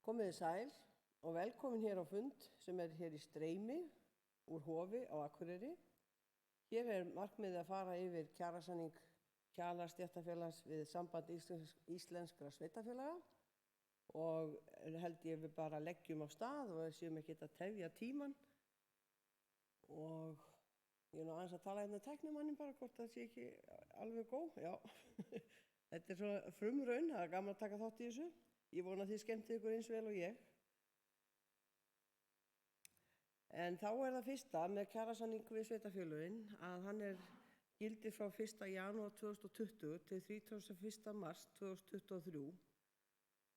Komið sæl og velkomin hér á fund sem hér í streymi úr Hofi á Akureyri. Hér markmiðið að fara yfir kjarasamning Kjalastéttarfélags við Samband Íslenskra Sveitarfélaga og held ég við bara leggjum á stað og séum ekki að tefja tíman. Og ég aðeins að tala hérna tæknimannin bara hvort það sé ekki alveg góð. Já, þetta svona frumraun, það gaman að taka þátt í þessu. Ég vona að þið skemmtið ykkur eins vel og ég. En þá það fyrsta með kjarasamning við sveitarfélögin að hann gildi frá 1. janúar 2020 til 31. mars 2023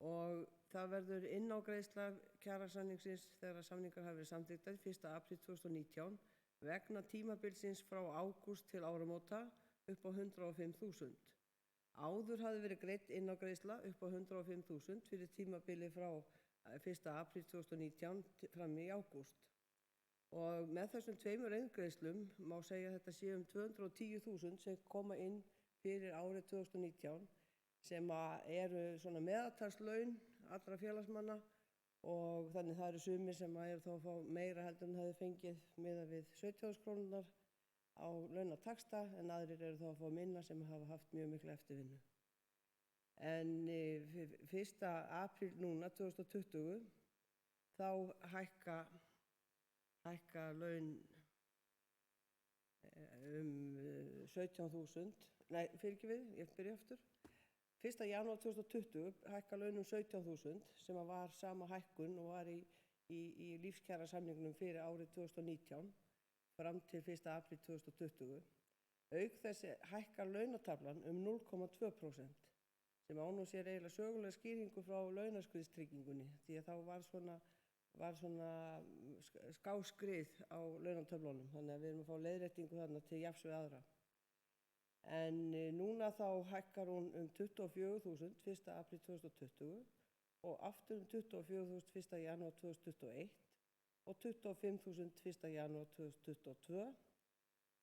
og það verður innágreiðsla kjarasamningsins þegar samningar hafa verið samþykktir 1. apríl 2019 vegna tímabilsins frá ágúst til áramóta upp á 105.000. Áður hafði verið greidd innágreiðsla upp á 105.000 fyrir tímabili frá 1. apríl 2019 fram í ágúst. Og með þessum tveimur eingreiðslum má segja að þetta sé 210.000 sem koma inn fyrir árið 2019 sem eru svona meðaltalslaun allra félagsmanna og þannig það eru sumir sem eru þá að fá meira heldur en hefði fengið miðað við 17.000 krónurnar á launataxta en aðrir eru þá að fá minna sem hafa haft mjög mikla eftirvinnu. En 1. apríl núna 2020 þá hækka laun 17.000, nei fyrirgefið, ég byrja aftur. 1. janúar 2020 hækka laun 17.000 sem var sama hækkun og var í lífskjarasamningnum fyrir árið 2019 fram til 1. apríl 2020. Auk þessi hækkar launataflan 0,2% sem á nú sér eiginlega sögulega skýringu frá launaskriðstryggingunni því að þá var svona skáskrið á launatöflunum þannig að við erum að fá leiðréttingu þarna til jafns við aðra. En núna þá hækkar hún 24.000 1. apríl 2020 og aftur 24.000 1. janúar 2021 og 25.000 1. janúar 2022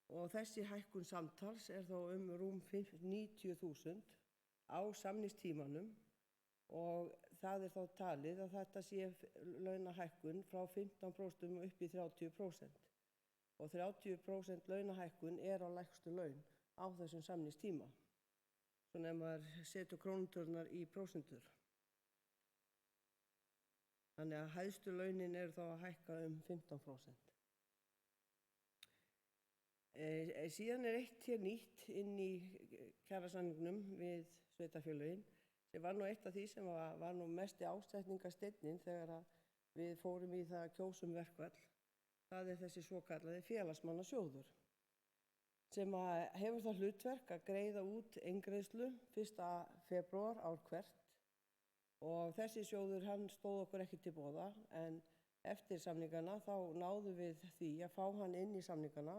og þessi hækkun samtals þá rúm 90.000 á samningstímanum og það þá talið að þetta sé launahækkun frá 15% upp í 30% og 30% launahækkun á lægstu laun á þessum samningstíma. Svona ef maður setur krónutölunar í prósentur. Þannig að hæstu launin þá að hækka 15%. Síðan eitt hér nýtt inn í kjarasamningnum við sveitarfélögin sem var nú eitt af því sem var nú mesti ásetningarsteinninn þegar við fórum í það að kjósa verkfall. Það þessi svokallaði félagsmannasjóður sem hefur það hlutverk að greiða út eingreiðslu 1. febrúar ár hvert og þessi sjóður hann stóð okkur ekki til boða en eftir samningana þá náðum við því að fá hann inn í samningana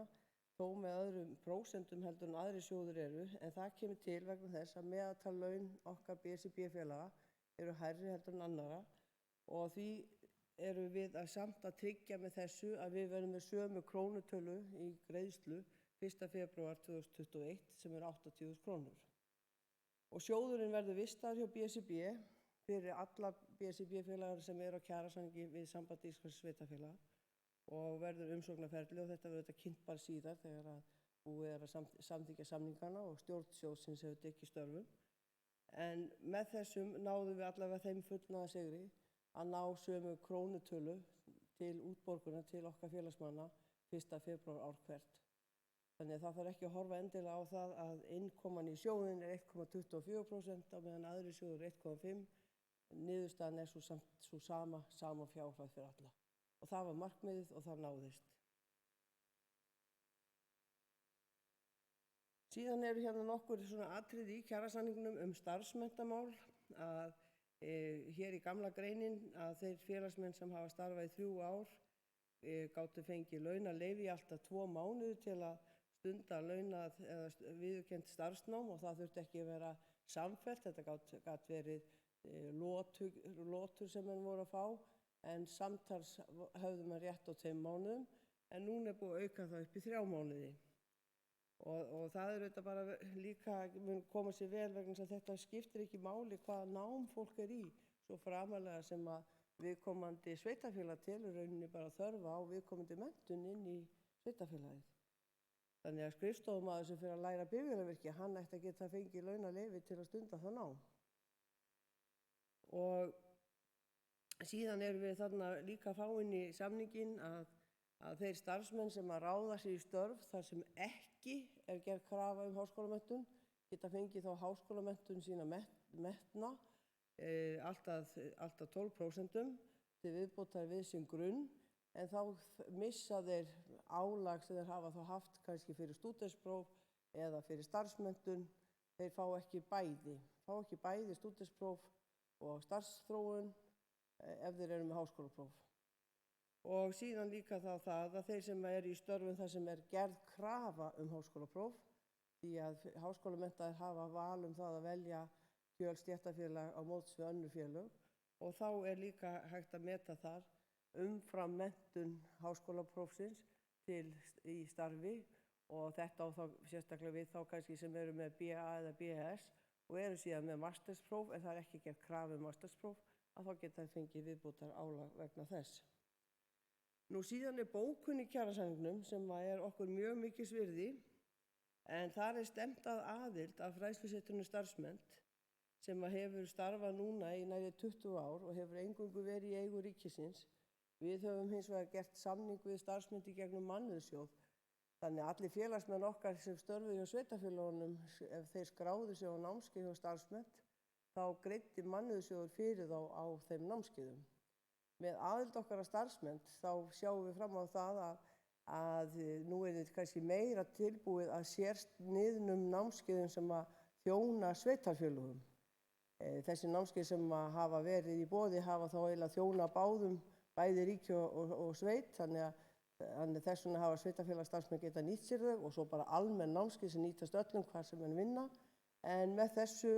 þó með öðrum prósentum heldur en aðri sjóður eru en það kemur til vegna þess að meðaltal laun okkar BSRB-félaga eru hærri heldur en annarra og því erum við samt að tryggja með þessu að við verðum með sömu krónutölu í greiðslu 1. febrúar 2021 sem 80.000 krónur. Og sjóðurinn verður vistaður hjá BSRB fyrir alla BSRB-félagar sem eru á kjarasamningi við Samband Íslenskra Sveitarfélaga og verður umsóknarferli og þetta verður kynnt bara síðar þegar búið að samþykkja samningana og stjórn sjóðsins hefur tekið störfum. En með þessum náðum við allavega þeim fullnaða sigri að ná sömu krónutölu til útborgunar til okkar félagsmanna 1. febrúar ár hvert. Þannig að það þarf ekki að horfa endilega á það að innkoman í sjóðin 1,24% á meðan aðri sjóður 1,5%. Niðurstaðan svo sama fjárhæð fyrir alla. Og það var markmiðið og það náðist. Síðan eru hérna nokkur svona atriði í kjarasamningnum starfsmenntamál að hér í gamla greinin að þeir félagsmenn sem hafa starfað í 3 ár gátu fengið launaleyfi í alltaf 2 mánuði til að stunda launað eða viðurkennt starfsnám og það þurfti ekki að vera samfellt, þetta gat verið lotur sem menn voru að fá en samtals höfðu maður rétt á 2 mánuðum en núna búið að auka það upp í 3 mánuði. Og það auðvitað bara líka mun koma sér vel vegna þess að þetta skiptir ekki máli hvaða nám fólk í svo framarlega sem að viðkomandi sveitarfélag telur rauninni bara þörfa á viðkomandi menntun inn í sveitarfélagið. Þannig að skrifstofumaður sem fyrir að læra bifvélavirki, hann ætti að geta fengið launaleyfi til að stunda það nám. Og síðan erum við þarna líka að fá inn í samninginn að þeir starfsmenn sem að ráða sig í störf þar sem ekki er gerð krafa háskólamenntun geta fengið þá háskólamenntun sína metna alltaf 12% til viðbótar við sinn grunn, en þá missa þeir álag sem þeir hafa þá haft kannski fyrir stúdentspróf eða fyrir starfsmenntun. Þeir fá ekki bæði stúdentspróf og starfsþróun ef þeir eru með háskólapróf. Og síðan líka þá það að þeir sem eru í störfum þar sem er gerð krafa háskólapróf, því að háskólamenntaðir hafa val það að velja kjöl stéttarfélag á móts við önnur félög, og þá er líka hægt að meta þar umfram menntun háskólaprófsins í starfi, og þetta á þá sérstaklega við þá kannski sem eru með BA eða BS og eru síðan með masterspróf, en það er ekki gerð krafa masterspróf, að þá geta þeir fengið viðbótar álag vegna þess. Nú síðan er bókun í kjarasamningnum sem er okkur mjög mikils virði, en þar er stefnt að aðild af fræðslusetrinu Starfsmennt sem hefur starfað núna í nærri 20 ár og hefur eingöngu verið í eigu ríkisins. Við höfum hins vegar gert samning við Starfsmennt í gegnum Mannauðssjóð. Þannig að allir félagsmenn okkar sem störfuðu hjá sveitarfélögunum, ef þeir skráðu sig á námskeið hjá Starfsmennt, þá greiddi Mannauðssjóður fyrir þá á þeim námskeiðum. Með aðild okkar að Starfsmennt þá sjáum við fram á það að nú er þetta kannski meira tilbúið að sérsniðnum námskeiðum sem að þjóna sveitarfélögum. Þessi námskeið sem hafa verið í boði hafa þá eiginlega þjóna báðum, bæði ríki og sveit, þannig að þess vegna hafa sveitarfélagsstarfsmenn geta nýtt sér þau, og svo bara almenn námskeið sem nýtast öllum hvar sem menn vinna. En með þessu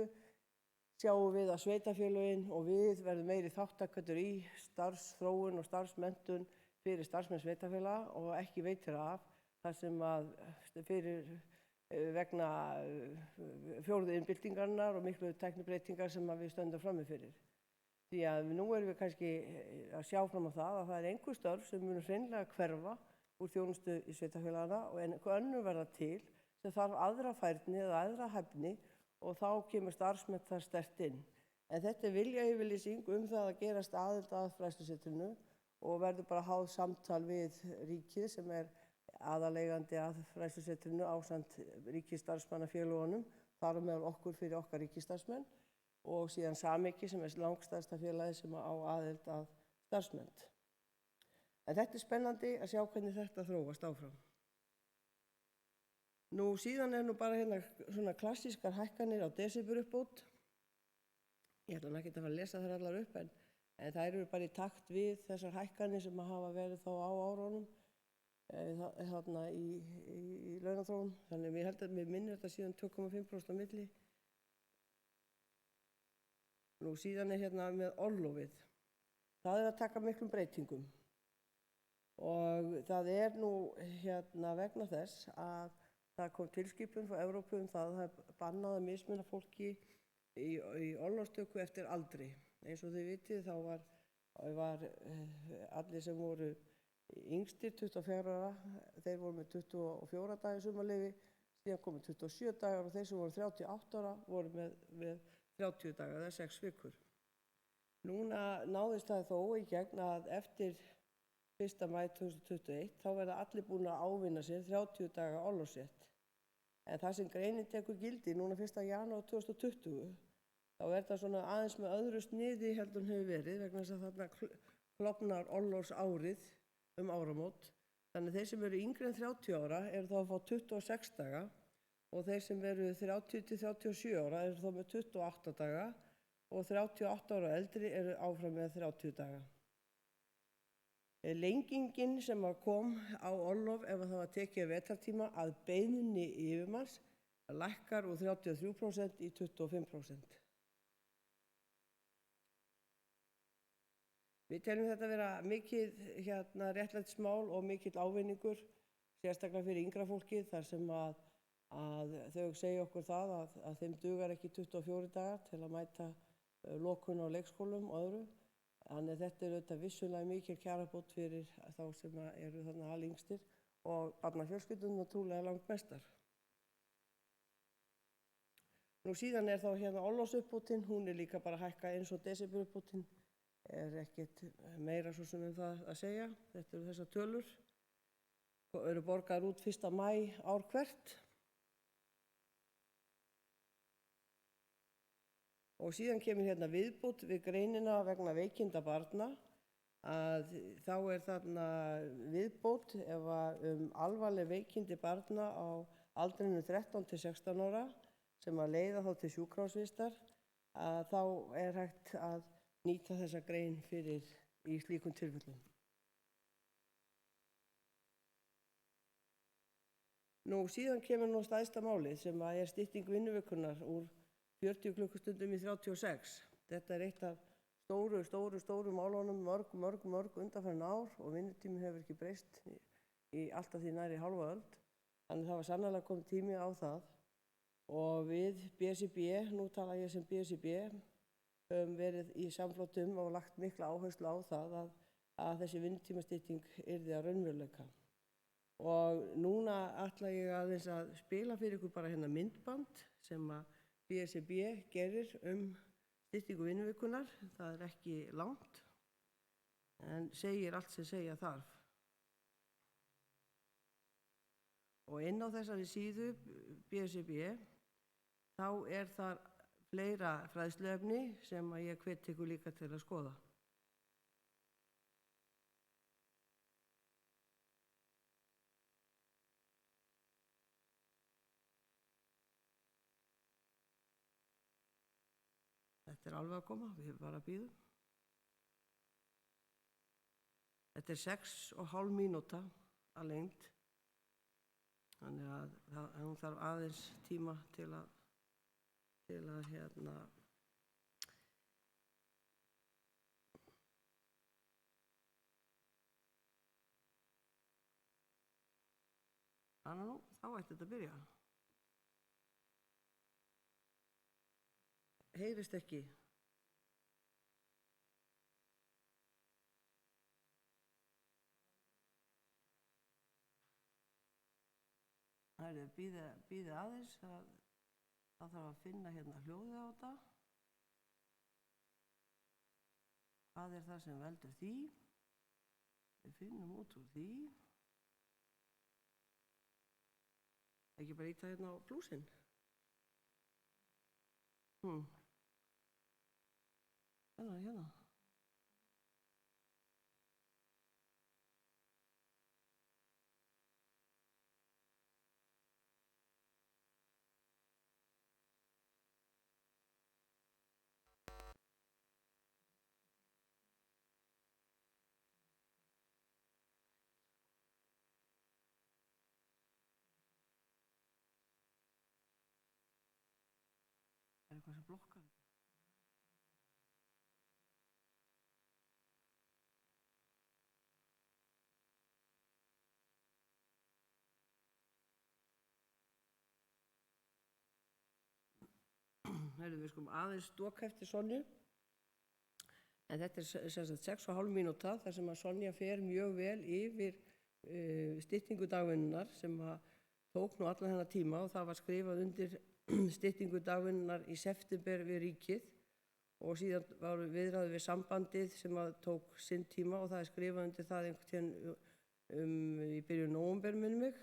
sjáum við að sveitarfélögin og við verðum meiri þátttakendur í starfsþróun og starfsmenntun fyrir starfsmenn sveitarfélaga og ekki veitir af, þar sem að vegna fjórðu iðnbyltingarinnar og miklu tæknibreytingar sem við stöndum frammi fyrir. Því að nú erum við kannski að sjá fram á það að það er einhver störf sem munu hreinlega hverfa úr þjónustu í sveitarfélagana og einhver önnur verða til sem þarf aðra færni eða aðra hæfni, og þá kemur Starfsmennt þar sterkt inn. En þetta er viljayfirlýsing það að gerast aðild að fræðslusetrinu og verður bara háð samtal við ríkið sem er aðaleigandi að fræðslusetrinu ásamt ríkisstarfsmannafélögunum, þar á meðal okkur fyrir okkar ríkisstarfsmenn, og síðan Samekki sem er langstærsta félagið sem á aðild að Starfsmennt. En þetta er spennandi að sjá hvernig þetta þróast áfram. Nú síðan er bara hérna svona klassískar hækkanir á desemberuppbót. Ég ætla ekki að fara að lesa þær allar upp, en þær eru bara í takt við þessar hækkanir sem hafa verið þá á árunum þarna í launaþróun. Þannig að ég held að mér minnir þetta síðan 2,5% á milli. Nú síðan er hérna með orlofið. Það er að taka miklum breytingum. Og það er nú hérna vegna þess að það kom tilskipun frá Evrópu það er bannað að mismuna fólki í orlofstöku eftir aldri. Eins og þið vitið þá var allir sem voru yngstir 24 ára, þeir voru með 24 daga sumarleyfi, síðan komu 27 dagar og þeir sem voru 38 ára voru með 30 daga eða 6 vikur. Núna náðist það þó í gegn að eftir 1. maí 2021 þá verða allir búin að ávinna sér 30 daga orlofsrétt. En það sem greinin tekur gildi núna 1. janúar 2020, þá er það svona aðeins með öðru sniði heldur hefur verið, vegna þess að þarna klofnar orlofsárið áramót. Þannig þeir sem eru yngri en 30 ára eru þá að fá 26 daga og þeir sem eru 30 til 37 ára eru þá með 28 daga og 38 ára og eldri eru áfram með 30 daga. Lengingin sem kom á orlof ef það var tekið vetrartíma að beiðni yfirmanns lækkar úr 33% í 25%. Við teljum þetta vera mikið réttlætismál og mikill ávinningur, sérstaklega fyrir yngra fólkið, þar sem að þau segja okkur það að þeim dugar ekki 24 dagar til að mæta lokun á leikskólum og öðru. Þannig að þetta auðvitað vissulega mikil kjarabót fyrir þá sem eru þarna alyngstir og barnafjölskyldurnar trúlega langmestar. Nú síðan þá hérna orlofsuppbótin, hún líka bara að hækka eins og desemberuppbótin, ekkert meira svo sem það að segja. Þetta eru þessar tölur og eru borgaðar út 1. maí ár hvert. Og síðan kemur hérna viðbót við greinina vegna veikinda barna, að þá þarna viðbót ef alvarleg veikindi barna á aldrinum 13 til 16 ára sem að leiða þá til sjúkrahúsvistar, að þá hægt að nýta þessa grein fyrir í slíkum tilfellum. Nú síðan kemur nú stærsta málið sem að stytting vinnuvikunnar úr 40 klukkustundum í 36. Þetta eitt af stóru málunum mörg undanfarin ár og vinnutími hefur ekki breyst í allt að því nærri hálfa öld. Þannig það var sannarlega komið tími á það og við BSRB, nú tala ég sem BSRB, höfum verið í samflottum og lagt mikla áherslu á það að þessi vinnutímastytting yrði að raunveruleika. Og núna ætla ég aðeins að spila fyrir ykkur bara hérna myndband sem að BSRB gerir styttingu vinnuvikunnar. Það ekki langt en segir allt sem segja þarf. Og inn á þessari síðu BSRB þá þar fleira fræðsluefni sem að ég hvet ykkur líka til að skoða. Þetta alveg að koma, við bara bíðum. Þetta 6,5 mínúta að lengd, þannig að hún þarf aðeins tíma til að hérna þannig nú, þá ætti þetta að byrja. Heyrist ekki. Það bíðið aðeins, það þarf að finna hérna hljóðið á þetta. Hvað það sem veldur því? Við finnum út úr því. Ekki bara íta hérna á plúsinn. Hérna. Eitthvað sem blokkar þetta? Við skulum aðeins doka eftir Sonju. En þetta sem sagt 6,5 mínúta þar sem að Sonja fer mjög vel yfir styttingu dagvinnunnar sem að tók nú allan þennan tíma og það var skrifað undir styttingu dagvinnunnar í september við ríkið og síðan var viðræður við sambandið sem að tók sinn tíma og það skrifað undir það einhvern tímann í byrjun nóvember minnum mig.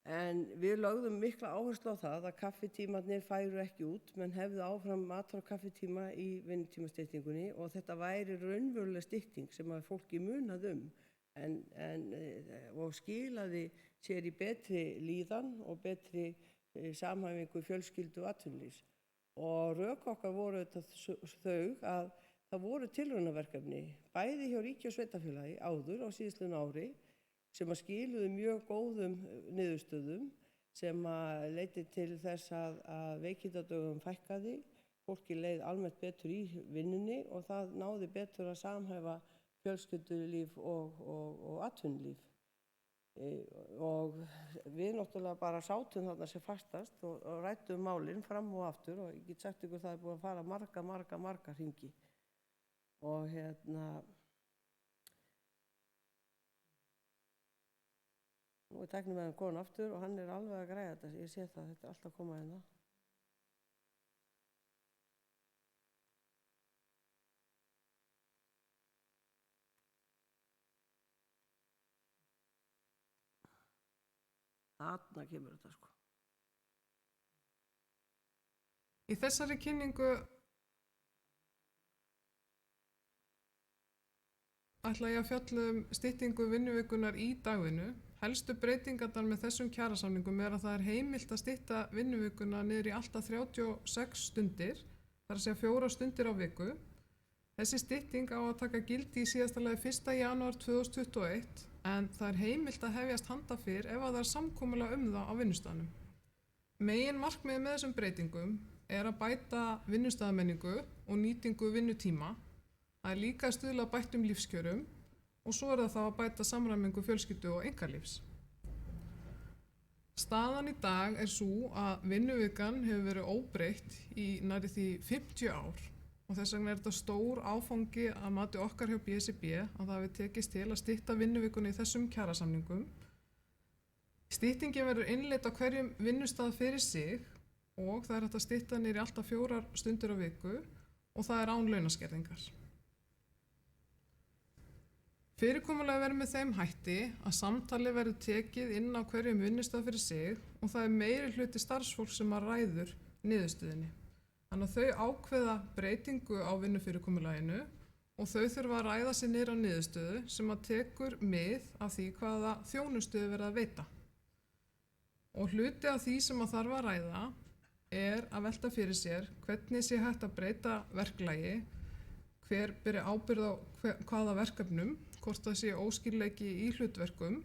En við lögðum mikla áherslu á það að kaffitímarnir færu ekki út, menn hefðu áfram matar- og kaffitíma í vinnutímastyttingunni og þetta væri raunveruleg stytting sem að fólki munaði og skilaði sér í betri líðan og betri samhæfingu fjölskyldu og atvinnulífs. Og rök okkar voru þau að það voru tilraunaverkefni, bæði hjá ríki og sveitarfélagi áður á síðastliðnu ári, sem að skiluðu mjög góðum niðurstöðum sem að leiddi til þess að veikindadögum fækkaði, fólki leið almennt betur í vinnunni og það náði betur að samhæfa fjölskyldulíf og atvinnulíf. Og við náttúrulega bara sátum þarna sem fastast og ræddum málin fram og aftur og ég get sagt ykkur það búið að fara marga hringi. og nú er tæknimæðurinn kominn aftur og hann er alveg að græja þetta, ég sé það, þetta er alltaf að koma hérna. Þarna kemur þetta sko. Í þessari kynningu ætla ég að fjalla styttingu vinnuvikunar í dagvinnu. Helstu breytingarnar með þessum kjarasamningum er að það er heimilt að stytta vinnuvikuna niður í alltaf 36 stundir, þar að segja 4 stundir á viku. Þessi stytting á að taka gildi í síðasta lagi 1. janúar 2021, en það er heimilt að hefjast handa fyrr ef að það er samkomulag það á vinnustaðnum. Megin markmiðið með þessum breytingum er að bæta vinnustaðamenningu og nýtingu vinnutíma. Það er líka að stuðla að bættum lífskjörum og svo er það þá að bæta samræmingu fjölskyldu og einkalífs. Staðan í dag er sú að vinnuvikan hefur verið óbreytt í nærri því 50 ár og þess vegna er þetta stór áfangi að mati okkar hjá BSRB að það hafi tekist til að stytta vinnuvikuna í þessum kjarasamningum. Styttingin verður innleidd á hverjum vinnustað fyrir sig og það er hægt að stytta niður í alltaf 4 stundir á viku og það er án launaskerðingar. Fyrirkomulag verður með þeim hætti að samtali verður tekið inn á hverjum vinnustað fyrir sig og það er meiri hluti starfsfólk sem að ræður niðurstöðinni. Þannig að þau ákveða breytingu á vinnufyrirkomulaginu og þau þurfa að ræða sig niður á niðurstöðu sem að tekur mið af því hvaða þjónustu verið að veita. Og hluti af því sem að þarf að ræða er að velta fyrir sér hvernig sé hægt að breyta verklagi, hver beri ábyrgð á hvaða verkefnum, hvort það sé óskýrleiki í hlutverkum,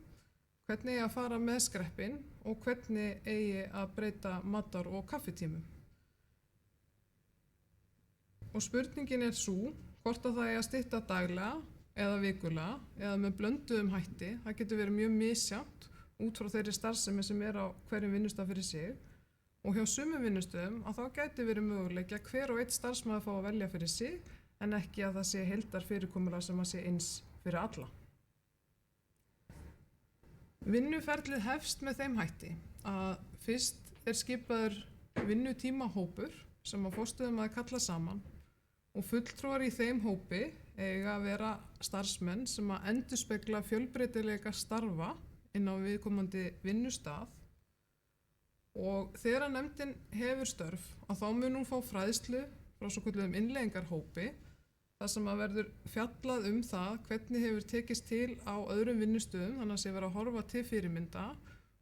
hvernig eigi að fara með skreppinn og hvernig eigi að breyta matar- og kaffitímum. Og spurningin er sú hvort að það eigi að stytta daglega eða vikulega eða með blönduðum hætti. Það getur verið mjög misjafnt út frá þeirri starfsemi sem er á hverjum vinnustað fyrir sig og hjá sumum vinnustöðum að þá gæti verið möguleiki að hver og einn starfsmaður fá að velja fyrir sig en ekki að það sé heildarfyrirkomulag sem að sé eins fyrir alla. Vinnuferlið hefst með þeim hætti að fyrst er skipaður vinnutímahópur sem að forstöðumaður kalla saman og fulltrúar í þeim hópi eiga að vera starfsmenn sem að endurspegla fjölbreytileika starfa inn á viðkomandi vinnustað og þegar nefndin hefur störf að þá mun hún fá fræðslu frá svokölluðum innleiðingarhópi þar sem að verður fjallað það hvernig hefur tekist til á öðrum vinnustöðum, þannig að sé verið að horfa til fyrirmynda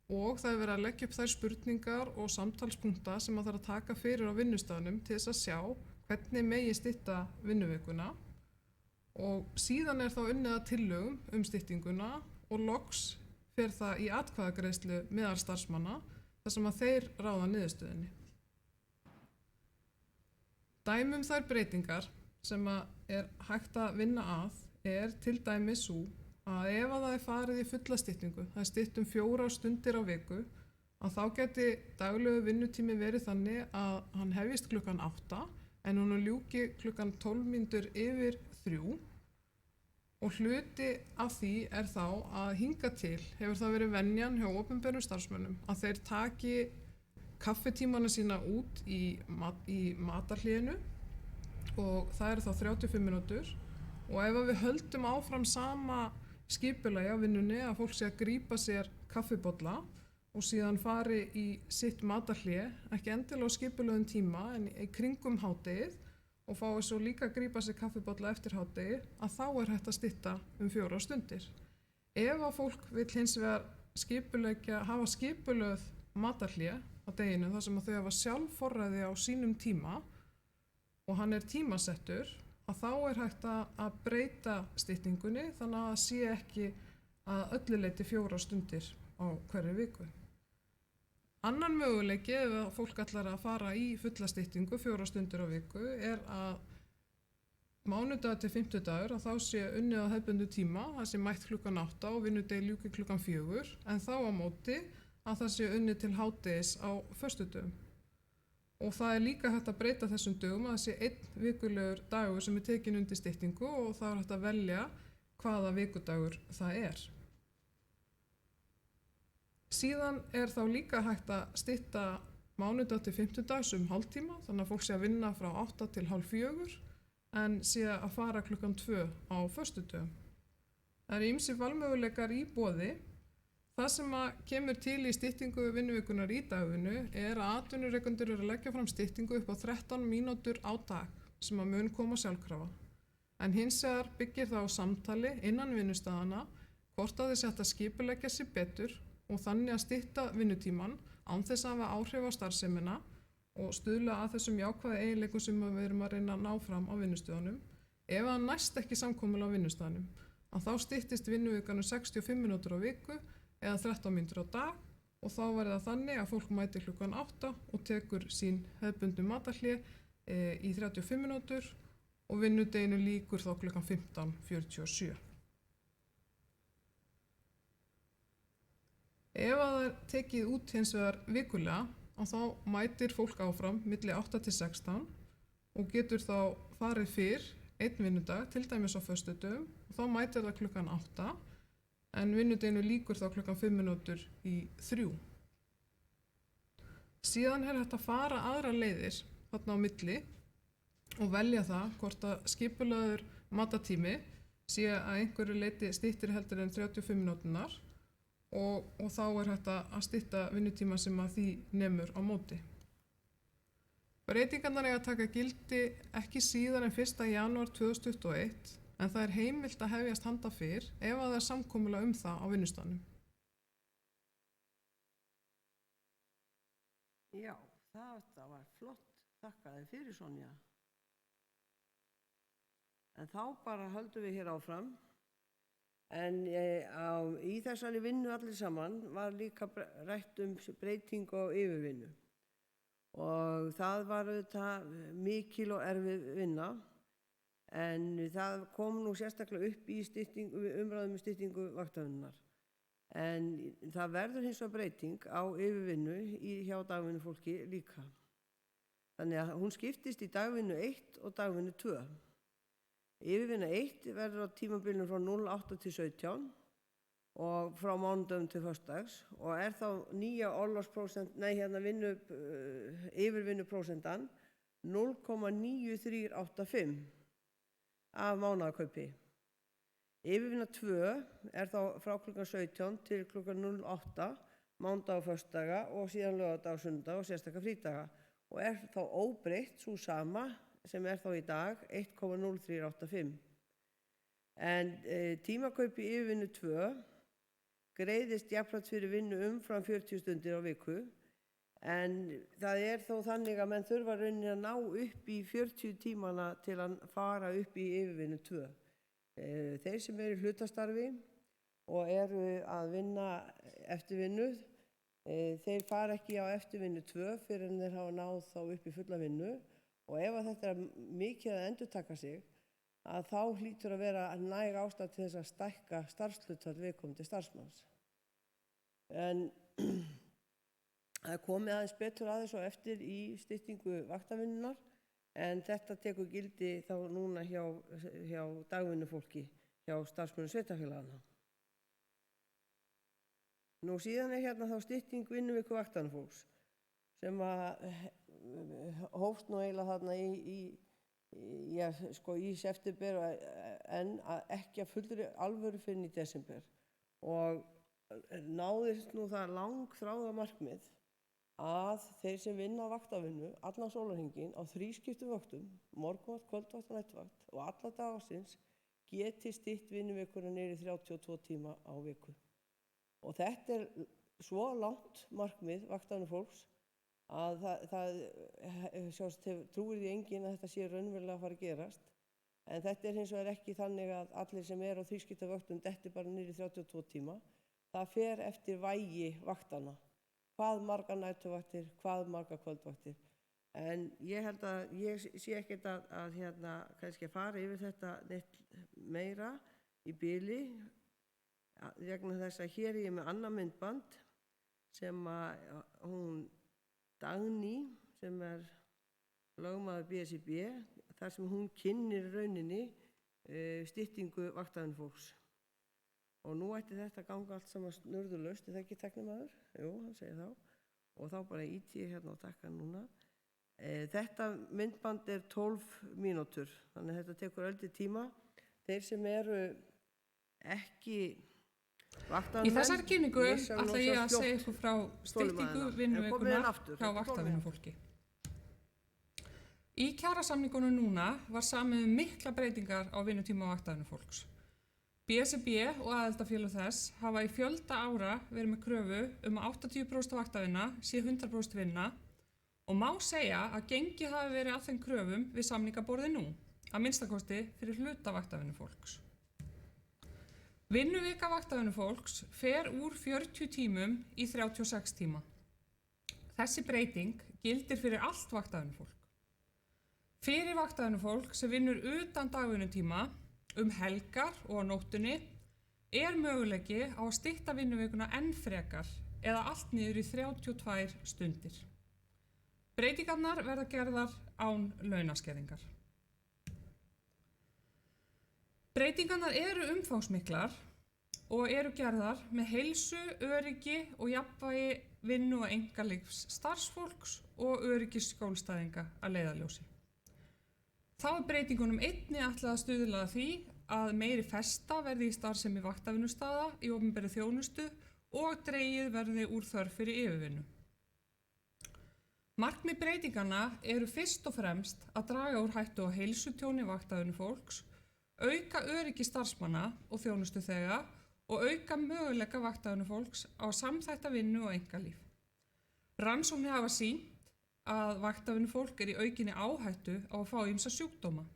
og það er verið að leggja upp þær spurningar og samtalspunkta sem að þarf að taka fyrir á vinnustaðnum til þess að sjá hvernig megi stytta vinnuvikuna og síðan er þá unnið að tillögum styttinguna og loks fer það í atkvæðagreiðslu meðal starfsmanna þar sem að þeir ráða niðurstöðunni. Dæmi þær breytingar sem að er hægt að vinna að er til dæmis sú að ef að það er farið í fulla styttingu, það er stytt 4 stundir á viku, að þá geti daglegu vinnutími verið þannig að hann hefjist klukkan 8 en hún ljúki klukkan 3:12 og hluti af því er þá að hingað til hefur það verið venjan hjá opinberum starfsmönnum að þeir taki kaffitímana sína út í matarhléinu og það eru þá 35 mínútur og ef við höldum áfram sama skipulagi á vinnunni að fólk sé að grípa sér kaffibolla og síðan fari í sitt matarhlé, ekki endilega á skipulögum tíma en í kringum hádegið og fái svo líka að grípa sér kaffibolla eftir hádegi að þá er hægt að stytta 4 stundir. Ef að fólk vill hins vegar hafa skipulögð matarhlé á deginu þar sem að þau hafa sjálf forræði á sínum tíma og hann er tímasettur að þá er hægt að breyta styttingunni þannig að það sé ekki að öllu leyti 4 stundir á hverju viku. Annan möguleiki ef að fólk ætlar að fara í fulla styttingu 4 stundir á viku er að mánudagur til fimmtudagur að þá sé unnið á hefðbundnu tíma, það sé mætt klukkan 8 og vinnudegi ljúki klukkan 4 en þá á móti að það sé unnið til hádegis á föstudögum. og það líka hægt að breyta þessum dögum að það sé 1 vikulegur dagur sem tekin undir styttingu og það hægt að velja hvaða vikudagur það Síðan þá líka hægt að stytta mánudag til fimmtudags hálftíma, þannig að fólk sé að vinna frá 8 til hálf 4 en sé að fara klukkan 2 á föstudögum. Það ýmsir valmöguleikar í boði. Það sem kemur til í styttingu vinnuvikunar í dagvinnu að atvinnurekendur að leggja fram styttingu upp á 13 mínútur á dag sem að mun koma sjálfkrafa. En hins vegar byggir það á samtali innan vinnustaðana hvort að þeir sé hægt að skipuleggja sig betur og þannig að stytta vinnutíman án þess að hafa áhrif á starfsemina og stuðla að þessum jákvæðu eiginleikum sem við erum að reyna að ná fram á vinnustöðunum. Ef það næst ekki samkomulag á vinnustaðnum, þá styttist vinnuvikan 65 mínútur á viku eða 13 mínútur á dag og þá verður það þannig að fólk mætir klukkan 8 og tekur sín hefðbundnu matarhlé í 35 mínútur og vinnudeginu lýkur þá klukkan 15:47. Ef það tekið út hins vegar vikulega, þá mætir fólk áfram milli 8 til 16 og getur þá farið fyrr 1 vinnudag, til dæmis á föstudögum, og þá mætir það klukkan 8, en vinnudeginu lýkur þá klukkan 5 mínútur í 3. Síðan hægt að fara aðrar leiðir þarna á milli og velja það hvort að skipulagður matatími sé að einhverju leyti styttri heldur en 35 mínúturnar og þá hægt að stytta vinnutíma sem að því nemur á móti. Breytingarnar eiga að taka gildi ekki síðar en 1. janúar 2021 en það heimilt að hefjast handa fyrr ef að það samkomulag það á vinnustaðnum. Já, það var flott. Þakka þér fyrir, Sonja. En þá bara höldum við hér áfram. En í þessari vinnu allir saman var líka rætt breytingu á yfirvinnu. Og það var auðvitað mikil og erfið vinna. En það kom nú sérstaklega upp í umræðum styttingu vaktavinnunar. En það verður hins vegar breyting á yfirvinnu hjá dagvinnufólki líka. Þannig að hún skiptist í dagvinnu 1 og dagvinnu 2. Yfirvinna 1 verður á tímabilinu frá 08 til 17 og frá mánudögum til föstudags og þá nýja yfirvinnuprósentan 0,9385 af mánaðarkaupi. Yfirvinna 2 þá frá klukkan 17 til klukkan 08 mánudaga og föstudaga og síðan laugardaga og sunnudaga og sérstaka frídaga og þá óbreytt sú sama sem þá í dag 1,0385. En tímakaupi yfirvinnu 2 greiðist jafnframt fyrir vinnu umfram 40 stundir á viku en það þó þannig að menn þurfa rauninni að ná upp í 40 tímana til að fara upp í yfirvinnu 2. Þeir sem eru í hlutastarfi og eru að vinna eftirvinnu, þeir fara ekki á eftirvinnu 2 fyrir en þeir hafa náð þá upp í fulla vinnu og ef þetta mikið að endurtaka sig þá hlýtur að vera næg ástæða til þess að stækka starfshlutfall viðkomandi starfsmanns. En það komið aðeins betur að þessu eftir í styttingu vaktavinnunar en þetta tekur gildi þá núna hjá dagvinnufólki, hjá starfsmönnum sveitarfélaganna. Nú síðan hérna þá stytting vinnuviku vaktavinnufólks sem hófst nú eiginlega þarna í september en ekki að fullri alvöru fyrir í desember og náðist nú það langþráða markmið að þeir sem vinna á vaktavinnu allan sólarhringinn á 3 skiptum vöktum, morgunvakt, kvöldvakt og næturvakt og alla daga ársins geti stytt vinnuvikuna niður í 32 tíma á viku. Og þetta svo langt markmið vaktavinnufólks að það trúir því enginn að þetta sé raunverulega að fara að gerast. En þetta hins vegar ekki þannig að allir sem eru á 3 skiptum vöktum detti bara niður í 32 tíma. Það fer eftir vægi vaktana. Hvað margar næturvaktir, hvað margar kvöldvaktir. En ég held að ég sé ekkert að kannski fara yfir þetta neitt meira í bili vegna þess að hér ég með annað myndband sem hún Dagný sem lögmaður BSRB, þar sem hún kynnir rauninni styttingu vaktavinnufólks. Og nú ætti þetta ganga allt saman snurðulaust, er það ekki tæknimaður? Jú, hann segir þá. Og þá bara íti ég hérna á takkan núna. Þetta myndband 12 mínútur, þannig að þetta tekur öllu tíma. Þeir sem eru ekki vaktavinnufólk. Í þessari kynningu ætla ég að segja ykkur frá styttingu vinnuveikunar hjá vaktavinnufólki. Í kjarasamningunum núna var samið mikla breytingar á vinnutíma vaktavinnufólks. BSRB og aðildafélög þess hafa í fjölda ára verið með kröfu að 80% vaktavinna sé 100% vinna og má segja að gengið hafi verið að þeim kröfum við samningaborði nú, að minnstakosti fyrir hluta vaktavinnufólks. Vinnuvika vaktavinnufólks fer úr 40 tímum í 36 tíma. Þessi breyting gildir fyrir allt vaktavinnufólk. Fyrir vaktavinnufólk sem vinnur utan dagvinnutíma helgar og á nóttunni möguleiki á að stytta vinnuvikuna enn frekar eða allt niður í 32 stundir. Breytingarnar verða gerðar án launaskerðingar. Breytingarnar eru umfangsmiklar og eru gerðar með heilsu, öryggi og jafnvægi vinnu- og einkalífs starfsfólks og öryggis skjólstæðinga að leiðarljósi. Þá breytingunum einnig ætlað að stuðla að því að meiri festa verði í starfsemi vaktavinnustaða í opinberri þjónustu og dregið verði úr þörf fyrir yfirvinnu. Markmið breytinganna eru fyrst og fremst að draga úr hættu á heilsutjóni vaktavinnufólks, auka öryggi starfsmanna og þjónustuþega og auka möguleika vaktavinnufólks á samþætta vinnu og einkalíf. Rannsóknir hafa sýnt að vaktavinnufólk í aukinni áhættu á að fá ýmsa sjúkdóma.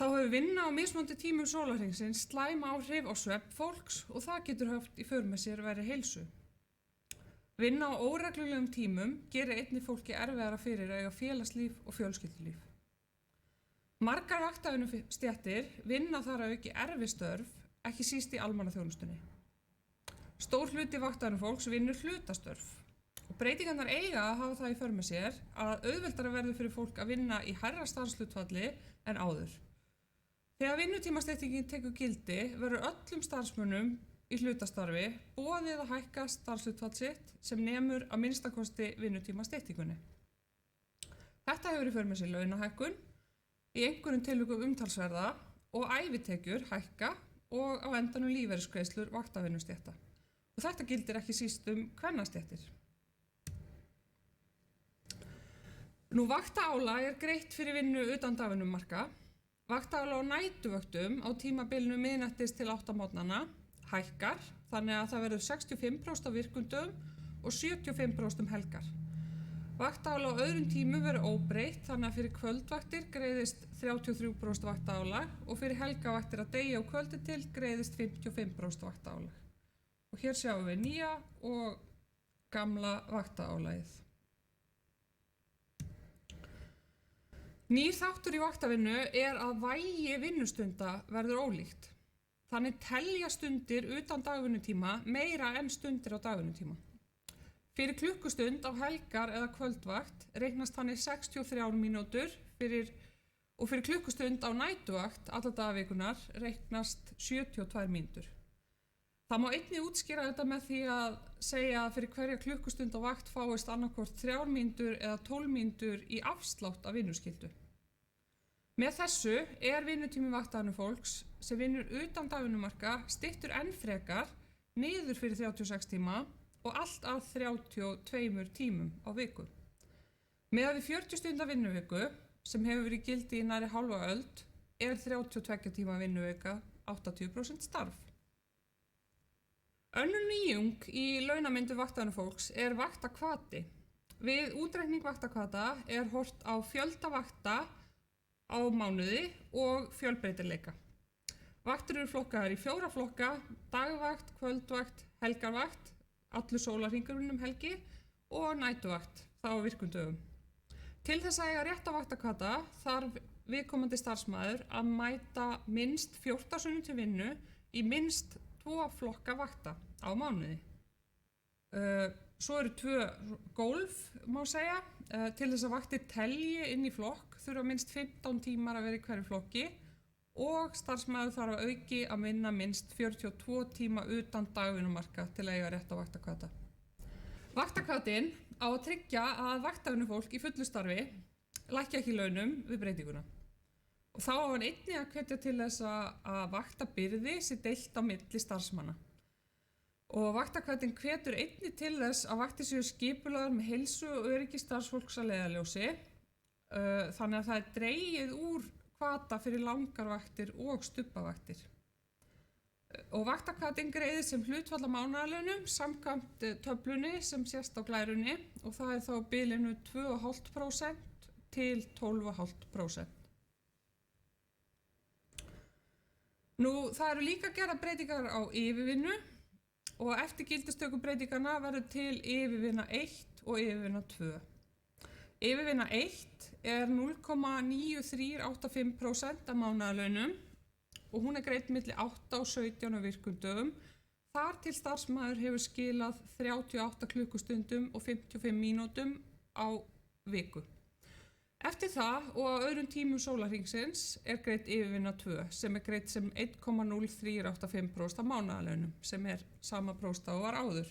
Þá hefur vinna á mismunandi tímum sólarhringsins slæm áhrif á svefn fólks og það getur haft í för með sér verri heilsu. Vinna á óreglulegum tímum gerir einnig fólki erfiðara fyrir að eiga félagslíf og fjölskyldulíf. Margar vaktavinnustéttir vinna þar að auki erfistörf, ekki síst í almannaþjónustunni. Stór hluti vaktavinnufólks vinnur hlutastörf. Og breytingarnar eiga að hafa það í för með sér að auðveldara verður fyrir fólk að vinna í hærra starfshlutfalli en áður. Þegar vinnutímastyttingin tekur gildi verður öllum starfsmönnum í hlutastarfi boðið að hækka starfshlutfall sitt sem nemur að minnstakosti vinnutímastyttingunni. Þetta hefur í för með sér launahækkun, í einhverjum tilvikum umtalsverða og ævitekjur hækka og á endanum lífeyrisgreiðslur vaktavinnustétta. Og þetta gildir ekki síst kvennastéttir. Vaktaálag greitt fyrir vinnu utan dagvinnumarka. Vaktaálag á nætuvöktum á tímabilinu miðnættis til 8 morgnanna hækkar, þannig að það verður 65% á virkundum og 75% helgar. Vaktaálag á öðrum tímum verður óbreytt, þannig að fyrir kvöldvaktir greiðist 33% vaktaálag og fyrir helgavaktir að degi og kvöldi til greiðist 55% vaktaálag. Og hér sjáum við nýja og gamla vaktaálagið. Nýr þáttur í vaktavinnu að vægi vinnustunda verður ólíkt. Þannig telja stundir utan dagvinnutíma meira en stundir á dagvinnutíma. Fyrir klukkustund á helgar eða kvöldvakt reiknast þannig 63 mínútur og fyrir klukkustund á nætuvakt alla dagavikunar reiknast 72 mínútur. Það má einnig útskýra þetta með því að segja að fyrir hverja klukkustund á vakt fáist annarkvort 3 mínútur eða 12 mínútur í afslátt af vinnuskyldu. Með þessu vinnutími vaktavinnufólks sem vinnur utan dagvinnumarka styttur enn frekar niður fyrir 36 tíma og allt að 32 tímum á viku. Miðað við 40 stunda vinnuviku sem hefur verið í gildi í nærri hálfa öld 32 tíma vinnuvika 80% starf. Önnur nýjung í launamyndu vaktavinnufólks vaktahvati. Við útreikning vaktahvata horft á fjölda vakta á mánuði og fjölbreytileika. Vaktir eru flokkaðar í 4 flokka, dagvakt, kvöldvakt, helgarvakt, allur sólarhringurinn helgi og nætuvakt, þá á virkum dögum. Til þess að eiga rétt á vakthvata þarf viðkomandi starfsmaður að mæta minnst 14 sinnum til vinnu í minnst 2 flokka vakta á mánuði. Svo eru 2 gólf, má segja, til þess að vaktir telji inn í flokk þurfa minnst 15 tímar að vera í hverju flokki og starfsmaður þarf að auki að vinna minnst 42 tíma utan dagvinnumarka til að eiga rétt á vaktakvata. Vaktakvatinn á að tryggja að vaktavinnufólk í fullu starfi lækki ekki launum við breytinguna. Og þá á hann einnig að hvetja til þess að vaktabyrði sé deilt á milli starfsmanna. Og vaktakvatinn hvetur einnig til þess að vaktir séu skipulagðar með heilsu og öryggi starfsfólks að leiðarljósi, þannig að það dregið úr hvata fyrir langar vaktir og stubbavaktir. Og vaktakvatinn greiðir sem hlutfall af mánaðarlaunum samkvæmt töflunni sem sést á glærunni og það þá á bilinu 2,5% til 12,5%. Það eru líka gerðar breytingar á yfirvinnu og eftir gildistöku breytingarna verður til yfirvinna 1 og yfirvinna 2. Yfirvinna 1 er 0,9385% af mánaðarlaunum og hún er greidd milli 8 og 17 virkundum þar til starfsmaður hefur skilað 38 klukkustundum og 55 mínútum á viku. Eftir það og á öðrum tímum sólarhringsins er greidd yfirvinna 2 sem er greidd sem 1,0385% af mánaðarlaunum sem er sama prósta og var áður.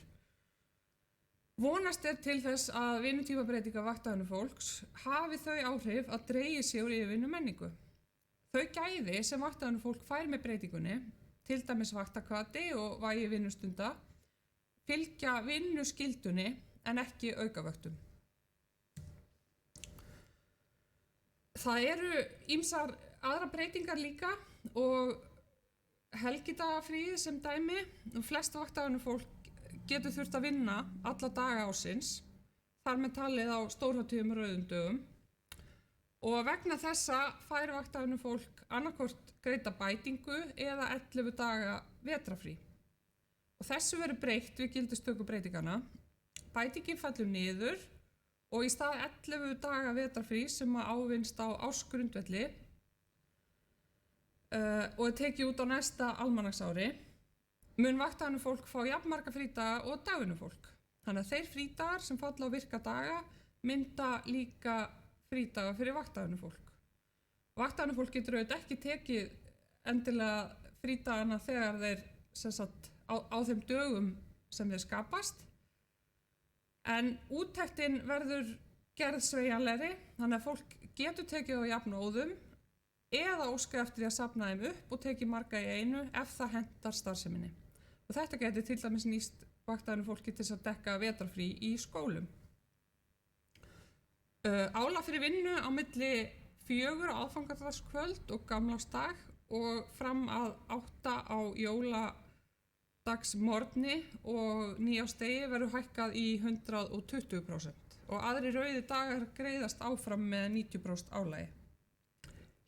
Vonast er til þess að vinnutímabreytingar vaktavinnufólks hafi þau áhrif að dregið sig úr yfirvinnu menningu. Þau gæði sem vaktavinnufólk fær með breytingunni, til dæmis vaktakvati og vægi vinnustunda, fylgja vinnuskyldunni en ekki aukavöktum. Það eru ýmsar aðra breytingar líka og helgidagafríð sem dæmi. Flest vaktavinnufólk getur þurft að vinna alla daga ársins, þar með talið á stórhátíðum og rauðum dögum. Og vegna þessa fær vaktavinnufólk annarkvort greidda bætingu eða 11 daga vetrarfrí. Og þessu verður breytt við gildistöku breytinganna. Bætingin fellur niður og í stað 11 daga vetrarfrí sem ávinnst á ársgrundvelli og er tekið út á næsta almanaksári, mun vaktavinnufólk fá jafnmarga frídaga og dagvinnufólk. Þannig að þeir frídagar sem falla á virka daga mynda líka frídaga fyrir vaktavinnufólk. Vaktavinnufólk getur auðvitað ekki tekið endilega frídagana þegar þeir á þeim dögum sem þeir skapast, en úttektin verður gerð sveigjanlegri, þannig að fólk getur tekið á jafnóðum eða óskað eftir því að safna þeim upp og tekið marga í einu ef það hentar starfseminni. Og þetta getur til dæmis nýst vaktavinnufólki til að dekka vetrarfrí í skólum. Álag fyrir vinnu á milli 4 á aðfangadagskvöld og gamlársdag og fram að 8 á jóladagsmorgni og nýársdegi verður hækkað í 120% og aðrir rauðir dagar greiðast áfram með 90% álagi.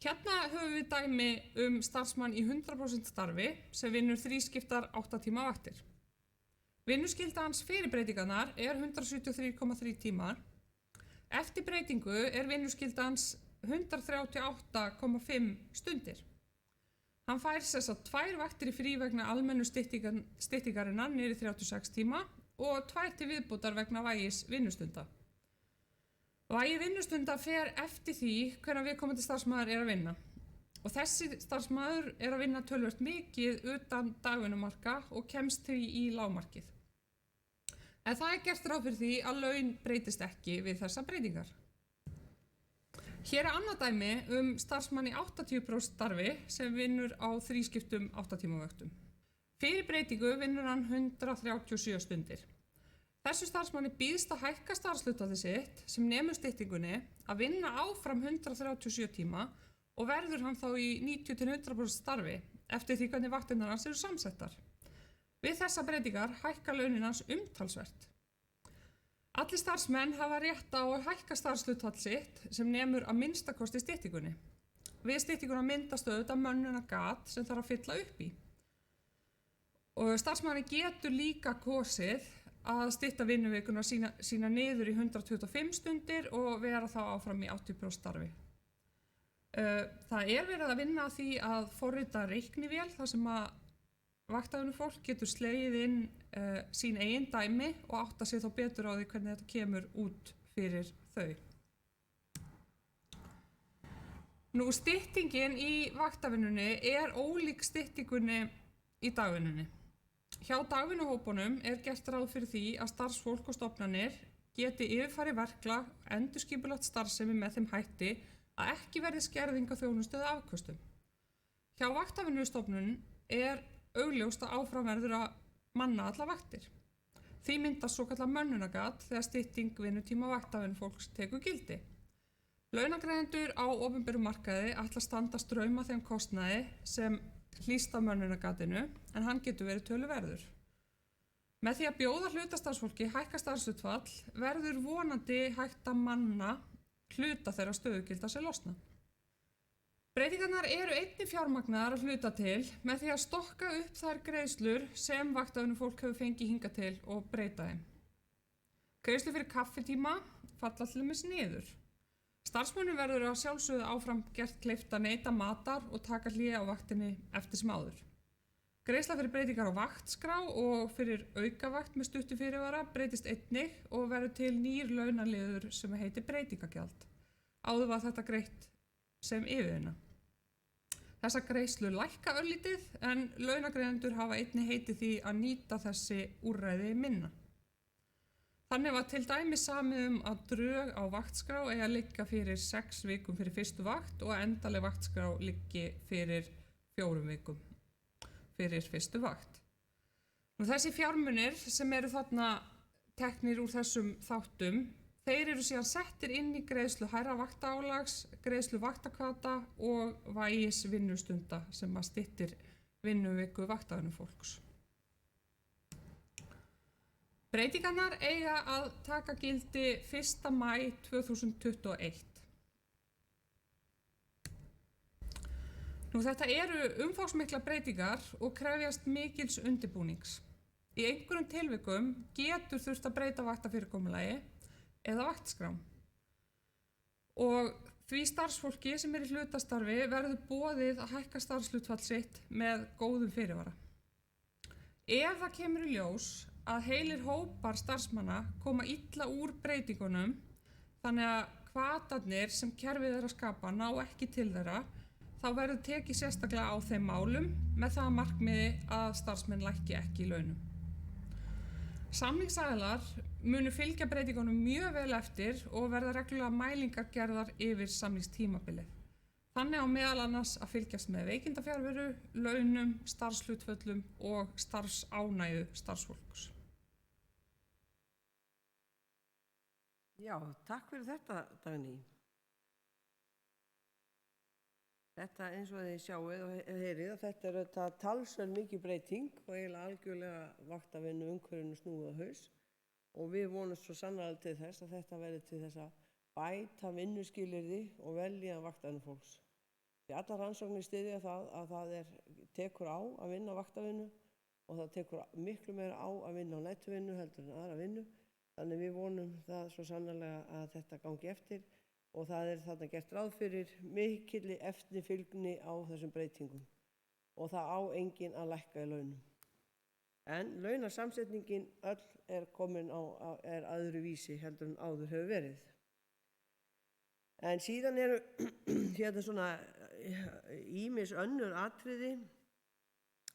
Hérna höfum við dæmi starfsmann í 100% starfi sem vinnur þrískiptar 8 tíma vaktir. Vinnuskylda hans fyrir breytingarnar er 173,3 tímar. Eftir breytingu er vinnuskylda hans 138,5 stundir. Hann fær 2 vaktir í frí vegna almennu styttingarinnar niður í 36 tíma og 2 til viðbótar vegna vægis vinnustunda. Vægi vinnustunda fer eftir því hvenær viðkomandi starfsmaður er að vinna. Og þessi starfsmaður er að vinna töluvert mikið utan dagvinnumarka og kemst því í lágmarkið. En það er gert ráð fyrir því að laun breytist ekki við þessar breytingar. Hér er annað dæmi starfsmann í 80% starfi sem vinnur á þrískiptum 8 tíma vöktum. Fyrir breytingu vinnur hann 137 stundir. Þessu starfsmanni býðst að hækka starfshlutfallið sitt sem nemur styttingunni að vinna áfram 137 tíma og verður hann þá í 90-100% starfi eftir því hvernig vaktirnar hans eru samsettar. Við þessa breytingar hækka launin hans umtalsvert. Allir starfsmenn hafa rétt á að hækka starfshlutfall sitt sem nemur að minnstakosti styttingunni. Við styttinguna myndast auðvitað mönnunargat sem þarf að fylla upp í. Og starfsmanni getur líka kosið að stytta vinnuvikuna sína niður í 125 stundir og vera þá áfram í 80% starfi. Það er verið að vinna að því að forrita reiknivél þar sem að vaktavinnufólk getur slegið inn sín eigin dæmi og átta sig þá betur á því hvernig þetta kemur út fyrir þau. Nú, styttingin í vaktavinnunni ólík styttingunni í dagvinnunni. Hjá dagvinnuhópunum gert ráð fyrir því að starfsfólk og stofnanir geti yfirfarið verklag, endurskipulagt starfsemi með þeim hætti að ekki verði skerðing á þjónustu eða afköstum. Hjá vaktavinnustofnun augljóst að áfram verður að manna alla vaktir. Því myndast svokallað mönnunargat þegar stytting vinnutíma vaktavinnufólks tekur gildi. Launagreiðendur á opinberum markaði ætla að standa straum af þeim kostnaði sem hlýst af mönnunargatinu, en hann getur verið töluverður. Með því að bjóða hlutastarfsfólki hækka starfshlutfall verður vonandi hægt að manna hluta þeirra stöðugilda sem losna. Breytingarnar einnig fjármagnaðar að hluta til með því að stokka upp þær greiðslur sem vaktavinnufólk hefur fengið hingað til og breyta þeim. Greiðslur fyrir kaffitíma falla til dæmis niður. Starfsmönnum verður að sjálfsögðu áfram gert kleift að neyta matar og taka hlé á vaktinni eftir sem áður. Greiðsla fyrir breytingar á vaktskrá og fyrir aukavakt með stuttu fyrirvara breytist einnig og verður til nýr launaliður sem heitir breytingagjald. Áður var þetta greitt sem yfirvinna. Þessar greiðslur lækka örlítið en launagreiðendur hafa einnig heitið því að nýta þessi úrræði minna. Þannig var til dæmis samið að drög á vaktskrá að liggja fyrir 6 vikum fyrir fyrstu vakt og endaleg vaktskrá liggi fyrir 4 vikum fyrir fyrstu vakt. Nú, þessi fjármunir sem þarna teknir úr þessum þáttum, þeir síðan settir inn í greiðslu hærra vaktaálags, greiðslu vaktahvata og vægis vinnustunda sem styttir vinnuviku vaktavinnufólks. Breytingarnar eiga að taka gildi 1. maí 2021. Nú, þetta umfangsmiklar breytingar og krefjast mikils undirbúnings. Í einhverjum tilvikum getur þurft að breyta vaktafyrirkomulagi eða vaktskrám. Og því starfsfólki sem í hlutastarfi verður boðið að hækka starfshlutfall sitt með góðum fyrirvara. Ef það kemur í ljós að heilir hópar starfsmanna koma illa úr breytingunum, þannig að hvatarnir sem kerfið að skapa ná ekki til þeirra, þá verður tekið sérstaklega á þeim málum með það að markmiði að starfsmenn lækki ekki í launum. Samningsaðilar munu fylgja breytingunum mjög vel eftir og verða reglulega mælingar gerðar yfir samningstímabilið. Þannig á meðal annars að fylgjast með veikindafjarveru, launum, starfshlutföllum og starfsánægju starfsfólks. Já, takk fyrir þetta, Dagný. Þetta eins og þið sjáið og heyrið að þetta þetta talsverð mikið breyting og eiginlega algjörlega vaktavinnu umhverfinu snúið á haus og við vonumst svo sannarlega til þess að þetta verði til þess að bæta vinnuskilyrði og velja vaktavinnufólks. Því allar rannsóknir styðja það að það tekur á að vinna vaktavinnu og það tekur miklu meira á að vinna á næturvinnu heldur en aðra vinnu. Þannig við vonum það svo sannarlega að þetta gangi eftir og það þarna gert ráð fyrir mikilli eftirfylgni á þessum breytingum og það á enginn að lækka í launum. En launasamsetningin öll komin á öðru vísi heldur en áður hefur verið. En síðan hérna svona ýmis önnur atriði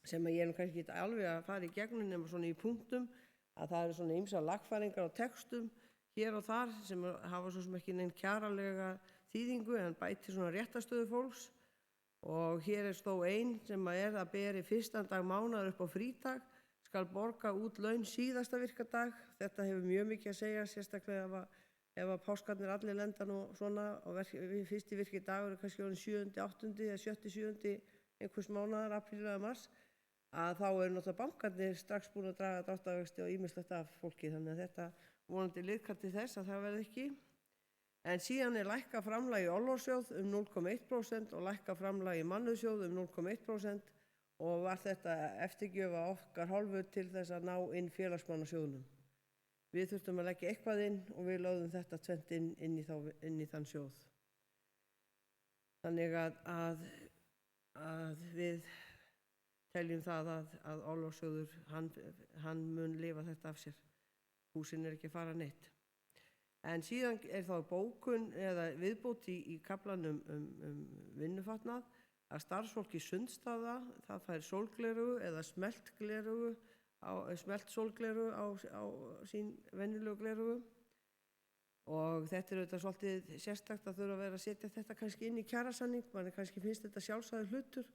sem ég kannski ekki alveg að fara í gegnum nema svona í punktum að það svona ýmsar lagfæringar á textum hér og þar sem hafa svo sem ekki neinn kjaralega þýðingu en bæti svona réttarstöðu fólks og hér þó ein sem að beri fyrstan dag mánaðar upp á frídag skal borga út laun síðasta virkadag. Þetta hefur mjög mikið að segja, sérstaklega ef að páskarnir allir lenda nú svona og fyrsti virkidagur kannski orðinn 7., 8. eða 7., 7. einhvers mánaðar, apríl eða mars, að þá náttúrulega bankarnir strax búin að draga dráttarvexti og ýmislegt af fólki, þannig að þetta vonandi liðkar til þess að það verði ekki. En síðan lækka framlag í orlofssjóð 0,1% og lækka framlag í mannauðssjóð 0,1% og var þetta eftirgjöf af okkar hálfu til þess að ná inn félagsmannasjóðnum. Við þurftum að leggja eitthvað inn og við lögðum þetta tvennt inn í þann sjóð. Þannig að við teljum það að orlofssjóður, hann mun lifa þetta af sér. Húsin ekki að fara neitt. En síðan þá bókun eða viðbót í kaflanum vinnufatnað að starfsfólk í Sundstaða, það fær sólglerugu eða smelt sólglerugu á sín venjulegu glerugu. Og þetta auðvitað svolítið sérstakt að þurfa að vera að setja þetta kannski inn í kjarasamning, manni kannski finnst þetta sjálfsagður hlutur,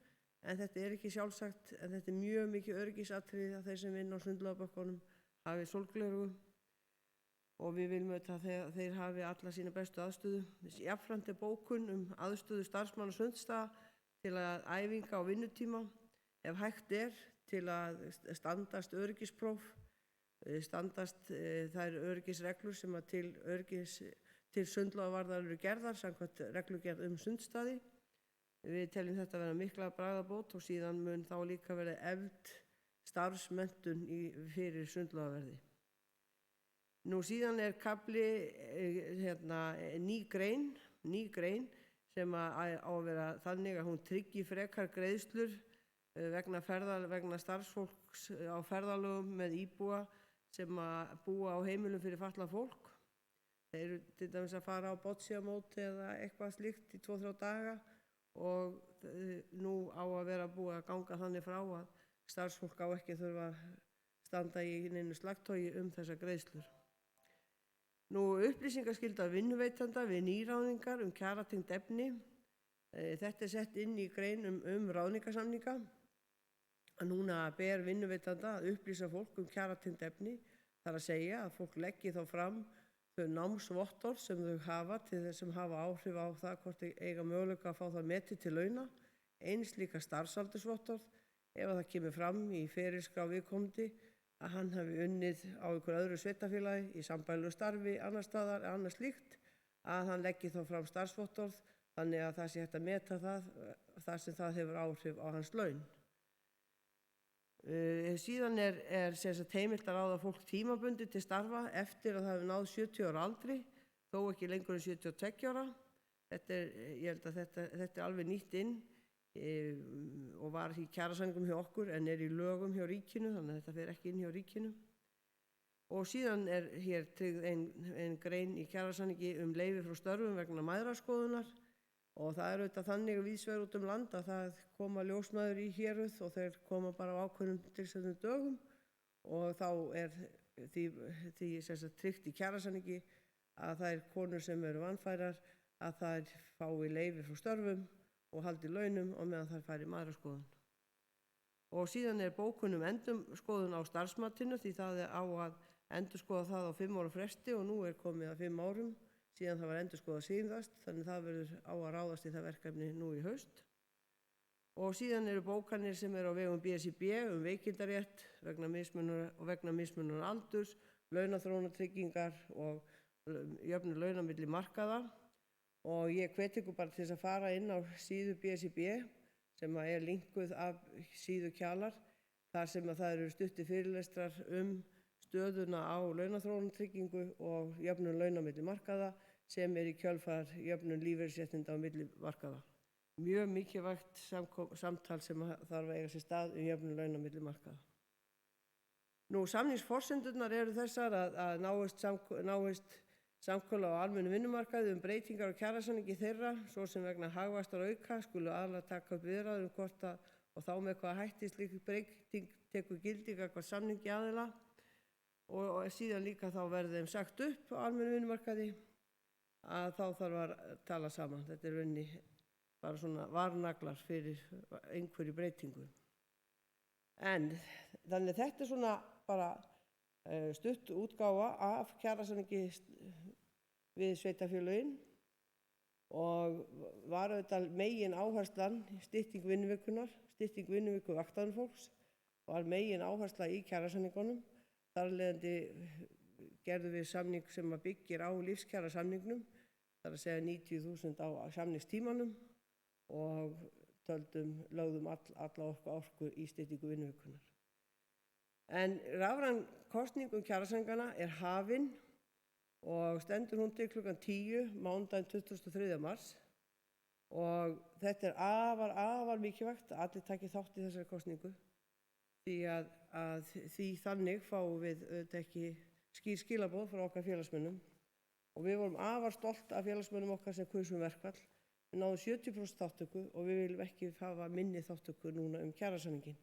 en þetta ekki sjálfsagt, en þetta mjög mikið öryggisatriði að þeir sem vinna á sundlaugarbökkunum hafi sólglerugu og við viljum auðvitað að þeir hafi alla sína bestu aðstöðu. Jafnframt bókun aðstöðu starfsmanna Sundstaða til að æfinga á vinnutíma, ef hægt til að standast öryggispróf, standast þær öryggisreglur sem að til sundlaugavarðar eru gerðar samkvæmt reglugerð Sundstaði. Við teljum þetta vera mikla bragarbót og síðan mun þá líka vera efld starfsmenntun fyrir sundlaugaverði. Nú síðan kafli ný grein sem á að vera þannig að hún tryggi frekar greiðslur vegna starfsfólks á ferðalögum með íbúa sem að búa á heimilum fyrir fatlað fólk. Þeir eru til dæmis að fara á bocciamót eða eitthvað slíkt í 2-3 daga og nú á að vera búið að ganga þannig frá að starfsfólk á ekki að þurfa að standa í neinu slagtogi þessar greiðslur. Nú upplýsingaskylda vinnuveitanda við nýráðningar kjaratengd efni. Þetta sett inn í grein ráðningarsamninga. Núna ber vinnuveitanda að upplýsa fólk kjaratengd efni, þar að segja að fólk leggi þá fram þau námsvottorð sem þau hafa til þess sem hafa áhrif á það hvort þau eiga möguleika að fá það metið til launa, eins líka starfsaldursvottorð ef það kemur fram í ferilskrá viðkomandi að hann hafi unnið á einhverju öðru sveitarfélagi í sambærilegu starfi annars staðar eða annars slíkt, að hann leggi þá fram starfsvottorð þannig að það sé hægt að meta það sem það hefur áhrif á hans laun. Síðan sem sagt heimilt að ráða fólk tímabundið til starfa eftir að það hefur náð 70 ára aldri, þó ekki lengur en 72 ára. Ég held að þetta alveg nýtt inn og var í kjarasamningum hjá okkur en í lögum hjá ríkinu, þannig að þetta fer ekki inn hjá ríkinu. Og síðan hér tryggð ein grein í kjarasamningi leyfi frá störfum vegna mæðraskoðunar og það auðvitað þannig víðsvegar út land að það koma ljósmæður í héruð og þeir koma bara á ákveðnum tilsettum dögum og þá því sem sagt tryggt í kjarasamningi að þær konur sem eru vanfærar að þær fái leyfi frá störfum og haldi launum og meðan þær færi mæðraskoðun. Og síðan bókun endurskoðun á starfsmatinu því það á að endurskoða það á 5 ára fresti og nú komið að 5 árum síðan það var endurskoðað síðast, þannig það verður á að ráðast í það verkefni nú í haust. Og síðan bókanir sem á vegum BSIB veikindarétt vegna mismunar aldurs, launaþróunartryggingar og jöfnun launa milli markaða. Og ég hvet ykkur bara til þess að fara inn á síðu BSIB sem linkuð af síðu Kjalar, þar sem það eru stuttir fyrirlestrar stöðuna á launaþróunartryggingu og jöfnun launa milli markaða sem í kjölfar jöfnun lífeyrisréttinda á milli markaða. Mjög mikilvægt samtal sem þarf að eiga sér stað jöfnun launa milli markaða. Nú samningsforsendurnar þessar að náist samkomulag á almennum vinnumarkaði breytingar á kjarasamningi þeirra, svo sem vegna hagvaxtar auka, skulu aðallega taka upp viðræður hvort og þá með hvaða hætti slík breyting tekur gildi gagnvart samningi aðila og síðan líka þá verði þeim sagt upp á almennum vinnumarkaði að þá þarf að tala saman. Þetta rauninni bara svona varnaglar fyrir einhverju breytingu. En þannig þetta svona bara stutt útgáfa af kjarasamningi við sveitarfélögin og var auðvitað megin áherslan stytting vinnuviku vaktavinnufólks var megin áhersla í kjarasamningunum. Þar af leiðandi gerðum við samning sem byggir á lífskjarasamningnum, það að segja 90.000 á samningstímanum og lögðum alla orku í styttingu vinnuvikunar. En rafræn kosning kjarasamningana hafin og stendur hún til klukkan 10 mánudaginn 23. mars og þetta afar mikilvægt að allir taki þátt í þessari kosningu. því að því þannig fáum við auðvitað ekki skýr skilaboð frá okkar félagsmönnum og við vorum afar stolt af félagsmönnum okkar sem kusum verkfall. Við náðum 70% þátttöku og við viljum ekki hafa minni þátttöku núna kjarasamninginn.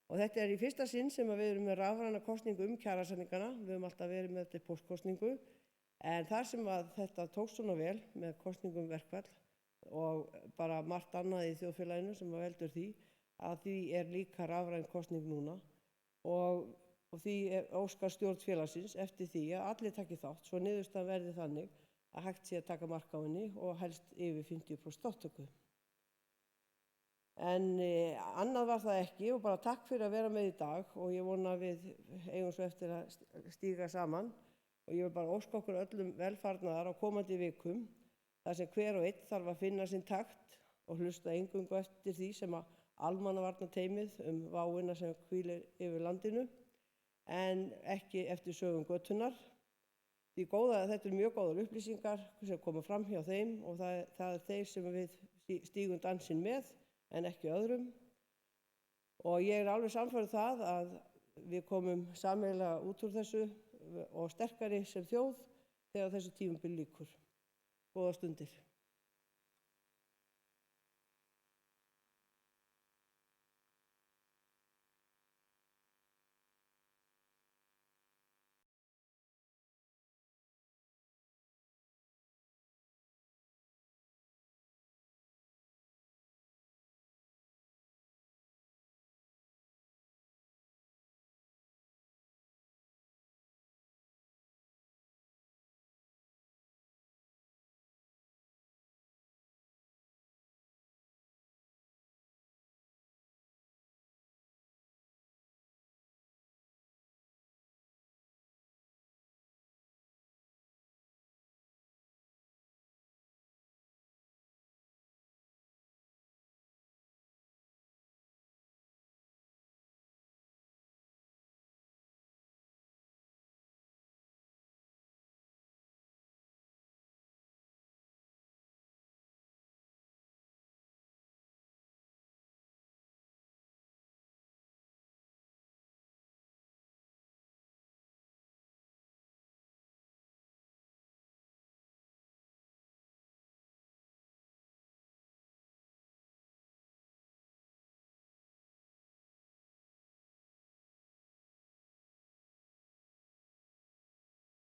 Og þetta í fyrsta sinn sem við erum með rafræna kosningu kjarasamningana. Við höfum alltaf verið með þetta póstkosningu en þar sem að þetta tókst svona vel með kosningum verkfall og bara margt annað í þjóðfélaginu sem veldur því að því líka rafræn kosning núna og því óskar stjórn félagsins eftir því að allir taki þátt svo niðurstaðan verði þannig að hægt sé að taka mark á henni og helst yfir 50% þátttöku. En annað var það ekki og bara takk fyrir að vera með í dag og ég vona að við eigum svo eftir að stíga saman og ég vil bara óska okkur öllum velfarnaðar á komandi vikum þar sem hver og einn þarf að finna sinn takt og hlusta eingöngu eftir því sem að almannavarnateymið váina sem hvílir yfir landinu en ekki eftir sögum götunnar. Því þetta mjög góðar upplýsingar sem koma fram hjá þeim og það þeir sem við stígum dansinn með en ekki öðrum. Og ég alveg sannfærð það að við komum sameiginlega út úr þessu og sterkari sem þjóð þegar þessu tímabil lýkur. Góðar stundir.